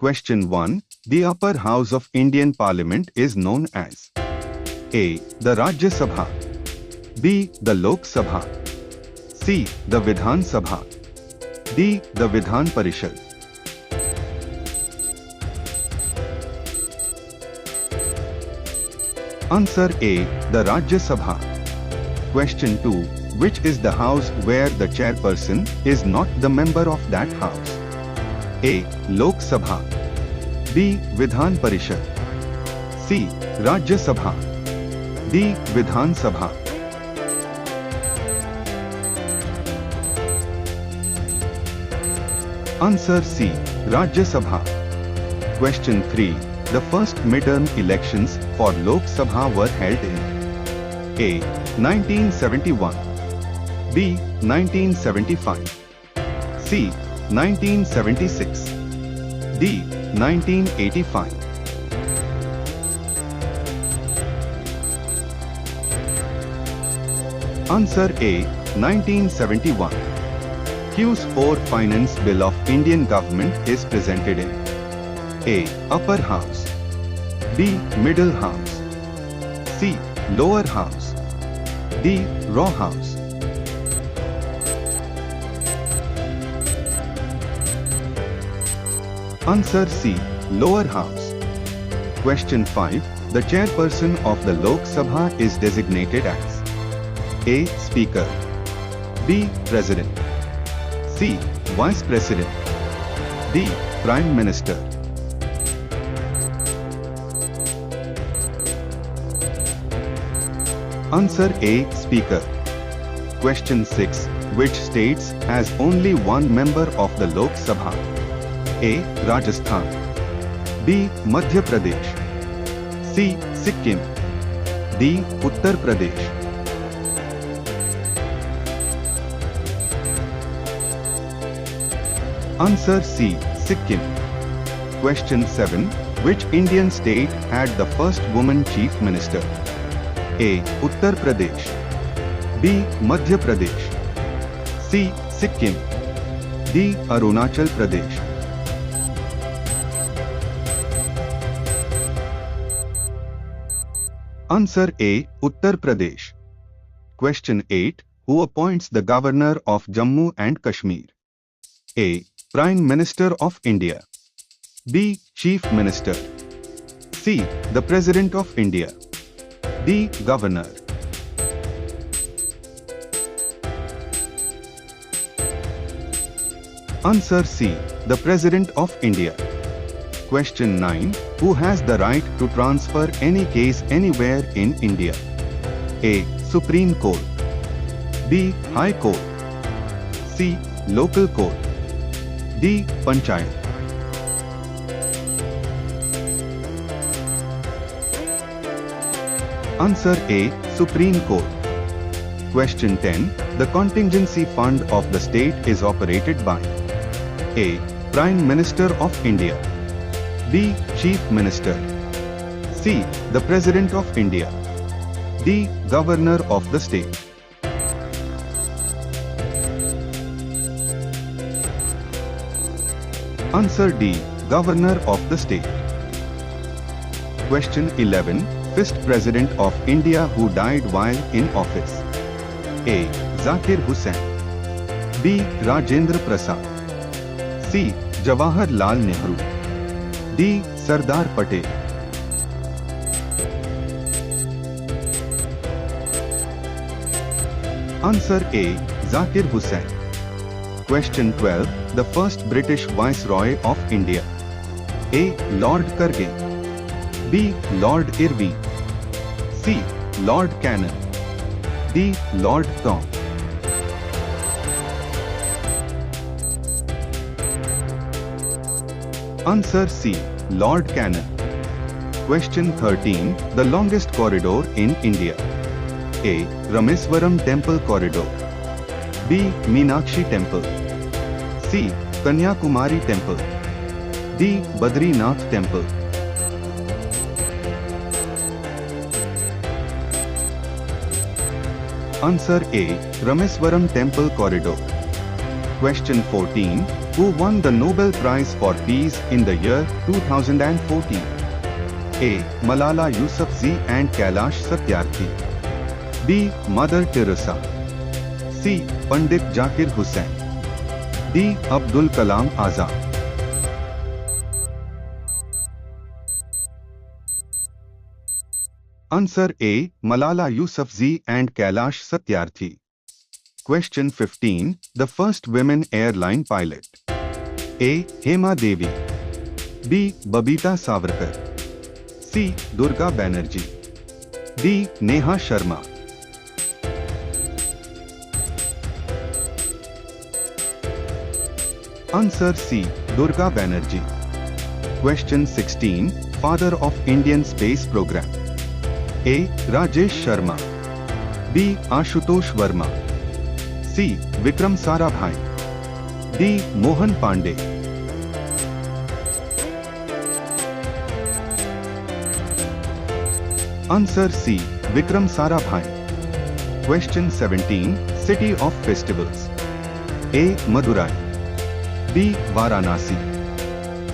Question 1. The upper house of Indian Parliament is known as A. The Rajya Sabha, B. The Lok Sabha, C. The Vidhan Sabha, D. The Vidhan Parishad. Answer A. The Rajya Sabha. Question 2. Which is the house where the chairperson is not the member of that house? A. Lok Sabha, B. Vidhan Parishad, C. Rajya Sabha, D. Vidhan Sabha. Answer C. Rajya Sabha. Question 3. The first midterm elections for Lok Sabha were held in A. 1971, B. 1975, C. 1976, D. 1985. Answer A. 1971. Q4 Finance Bill of Indian Government is presented in A. Upper House, B. Middle House, C. Lower House, D. Raw House. Answer C. Lower House. Question 5. The chairperson of the Lok Sabha is designated as A. Speaker, B. President, C. Vice President, D. Prime Minister. Answer A. Speaker. Question 6. Which states has only one member of the Lok Sabha? A. Rajasthan, B. Madhya Pradesh, C. Sikkim, D. Uttar Pradesh. Answer C. Sikkim. Question 7. Which Indian state had the first woman chief minister? A. Uttar Pradesh, B. Madhya Pradesh, C. Sikkim, D. Arunachal Pradesh. Answer A. Uttar Pradesh. Question 8. Who appoints the governor of Jammu and Kashmir? A. Prime Minister of India, B. Chief Minister, C. The President of India, D. Governor. Answer C. The President of India. Question 9. Who has the right to transfer any case anywhere in India? A. Supreme Court, B. High Court, C. Local Court, D. Panchayat. Answer A. Supreme Court. Question 10. The contingency fund of the state is operated by A. Prime Minister of India, B. Chief Minister, C. The President of India, D. Governor of the state. Answer D. Governor of the state. Question 11. First President of India who died while in office. A. Zakir Hussain, B. Rajendra Prasad, C. Jawaharlal Nehru, D. Sardar Patel. Answer A. Zakir Hussain. Question 12. The first British Viceroy of India. A. Lord Kargin, B. Lord Irving, C. Lord Cannon, D. Lord Tom. Answer C. Lord Cannon. Question 13. The longest corridor in India. A. Rameswaram Temple Corridor, B. Meenakshi Temple, C. Kanyakumari Temple, D. Badrinath Temple. Answer A. Rameswaram Temple Corridor. Question 14. who won the Nobel Prize for Peace in the year 2014? A. Malala Yousafzai and Kailash Satyarthi. B. Mother Teresa. C. Pandit Zakir Hussain. D. Abdul Kalam Azad. Answer A. Malala Yousafzai and Kailash Satyarthi. Question 15. The first women airline pilot. A. Hema Devi. B. Babita Savarkar. C. Durga Banerjee. D. Neha Sharma. Answer C. Durga Banerjee. Question 16. Father of Indian Space Program. A. Rajesh Sharma. B. Ashutosh Verma. C. Vikram Sarabhai. D. Mohan Pandey. Answer C. Vikram Sarabhai. Question 17. City of Festivals. A. Madurai. B. Varanasi.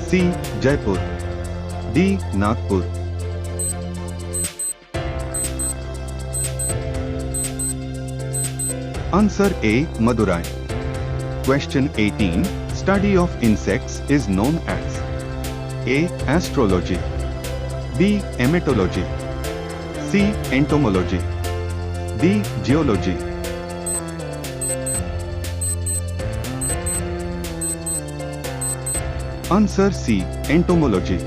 C. Jaipur. D. Nagpur. Answer A. Madurai. Question 18. Study of insects is known as A. Astrology. B. Emetology. C. Entomology. D. Geology. Answer C. Entomology.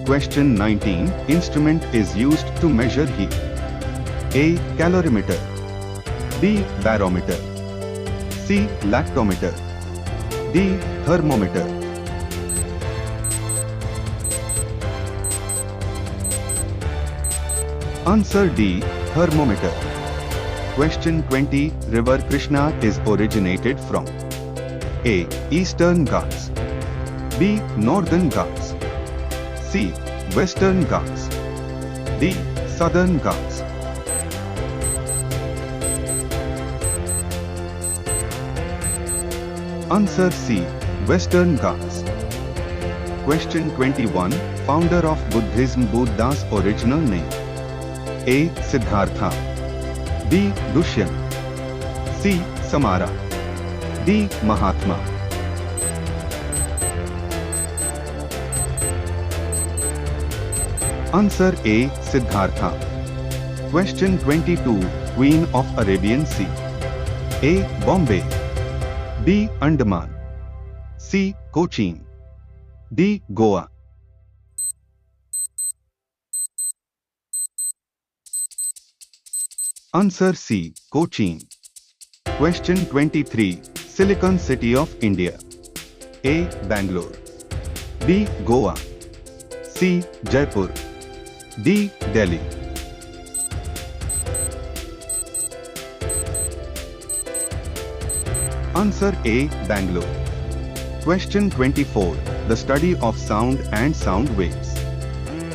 Question 19. Instrument is used to measure heat. A. Calorimeter. B. Barometer. C. Lactometer. D. Thermometer. Answer D. Thermometer. Question 20. River Krishna is originated from A. Eastern Ghats. B. Northern Ghats. C. Western Ghats. D. Southern Ghats. Answer C. Western Ghats. Question 21. Founder of Buddhism. Buddha's original name. A. Siddhartha. B. Dushyant. C. Samara. D. Mahatma. Answer A. Siddhartha. Question 22. Queen of Arabian Sea. A. Bombay. B. Andaman. C. Cochin. D. Goa. Answer C. Cochin. Question 23. Silicon City of India. A. Bangalore. B. Goa. C. Jaipur. D. Delhi. Answer A. Bangalore. Question 24. The study of sound and sound waves.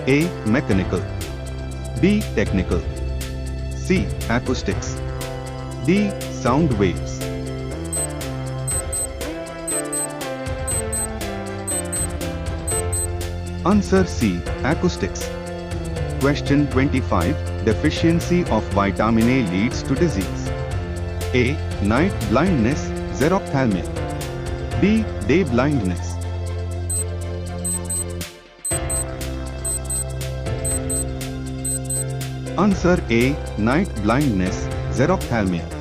A. Mechanical. B. Technical. C. Acoustics. D. Sound waves. Answer C. Acoustics. Question 25. Deficiency of vitamin A leads to disease. A. Night blindness, xerophthalmia. B. Day blindness. Answer A. Night blindness, xerophthalmia.